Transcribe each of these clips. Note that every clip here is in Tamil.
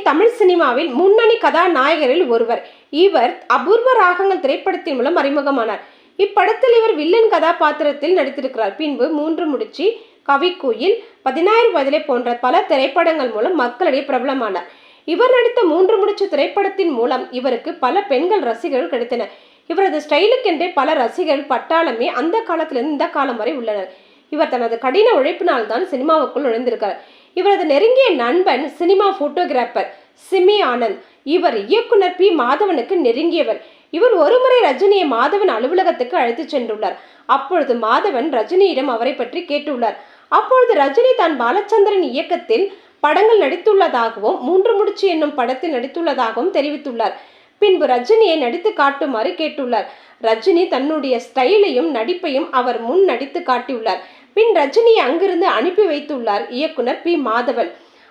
தமிழ் சினிமாவில் முன்னணி கதாநாயகரில் ஒருவர். இவர் அபூர்வ ராகங்கள் திரைப்படத்தின் மூலம் அறிமுகமானார். இப்படத்தில் இவர் வில்லன் கதாபாத்திரத்தில் நடித்திருக்கிறார். பின்பு 3 முடிச்சு, கவிக்குயில், 16 வயதிலே போன்ற பல திரைப்படங்கள் மூலம் மக்களிடையே பிரபலமானார். இவர் நடித்த 3 முடிச்சு திரைப்படத்தின் மூலம் இவருக்கு பல பெண்கள் ரசிகர்கள் கிடைத்தனர். இவரது ஸ்டைலுக்கென்றே பல ரசிகர்கள் பட்டாளமே அந்த காலத்திலிருந்து இந்த காலம் வரை உள்ளனர். இவர் தனது கடின உழைப்பினால் தான் சினிமாவுக்குள் நுழைந்திருக்கிறார். இவரது நெருங்கிய நண்பன் சினிமா போட்டோகிராஃபர் சிமி ஆனந்த். இவர் இயக்குனர் பி. மாதவனுக்கு நெருங்கியவர். இவர் ஒருமுறை ரஜினியை மாதவன் அலுவலகத்துக்கு அழைத்து சென்றுள்ளார். அப்பொழுது மாதவன் ரஜினியிடம் அவரை பற்றி கேட்டுள்ளார். அப்பொழுது ரஜினி தான் பாலச்சந்திரன் இயக்கத்தில் படங்கள் நடித்துள்ளதாகவும் 3 முடிச்சு என்னும் படத்தில் நடித்துள்ளதாகவும் தெரிவித்துள்ளார். பின்பு ரஜினியை நடித்து காட்டுமாறு கேட்டுள்ளார். ரஜினி தன்னுடைய ஸ்டைலையும் நடிப்பையும் அவர் முன் நடித்து காட்டியுள்ளார். பின் ரஜினியை அங்கிருந்து அனுப்பி வைத்துள்ளார் இயக்குனர் பி. மாதவன்.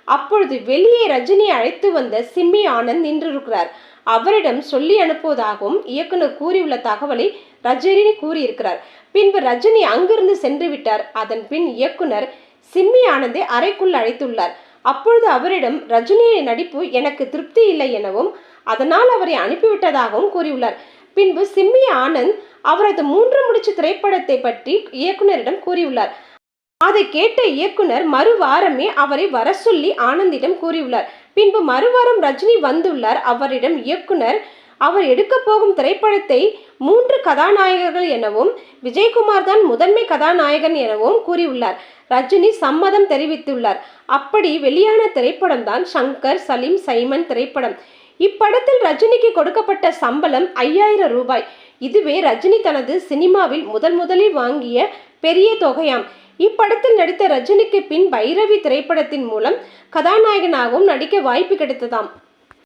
அப்பொழுது வெளியே ரஜினியை அழைத்து வந்த சிம்மி ஆனந்த் நின்றிருக்கிறார். அவரிடம் சொல்லி அனுப்புவதாகவும் இயக்குனர் கூறியுள்ள தகவலை ரஜினி கூறியிருக்கிறார். பின்பு ரஜினி அங்கிருந்து சென்று விட்டார். அதன் பின் இயக்குனர் சிம்மி ஆனந்தை அறைக்குள் அழைத்துள்ளார். அப்பொழுது அவரிடம் ரஜினியின் நடிப்பு எனக்கு திருப்தி இல்லை எனவும் அதனால் அவரை அனுப்பிவிட்டதாகவும் கூறியுள்ளார். பின்பு சிம்மி ஆனந்த் அவரது 3 முடிச்சு திரைப்படத்தை பற்றி இயக்குனரிடம் கூறியுள்ளார். அதை கேட்ட இயக்குனர் மறுவாரமே அவரை வர சொல்லி ஆனந்திடம் கூறியுள்ளார். பின்பு மறுவாரம் ரஜினி வந்துள்ளார். அவரிடம் இயக்குனர் அவர் எடுக்க போகும் திரைப்படத்தை 3 கதாநாயகர்கள் எனவும் விஜயகுமார் தான் முதன்மை கதாநாயகன் எனவும் கூறியுள்ளார். ரஜினி சம்மதம் தெரிவித்துள்ளார். அப்படி வெளியான திரைப்படம் தான் சங்கர் சலீம் சைமன் திரைப்படம். இப்படத்தில் ரஜினிக்கு கொடுக்கப்பட்ட சம்பளம் 5000 ரூபாய். இதுவே ரஜினி தனது சினிமாவில் முதலில் வாங்கிய பெரிய தொகையாம். இப்படத்தில் நடித்த ரஜினிக்கு பின் பைரவி திரைப்படத்தின் மூலம் கதாநாயகனாகவும் நடிக்க வாய்ப்பு கிடைத்ததாம்.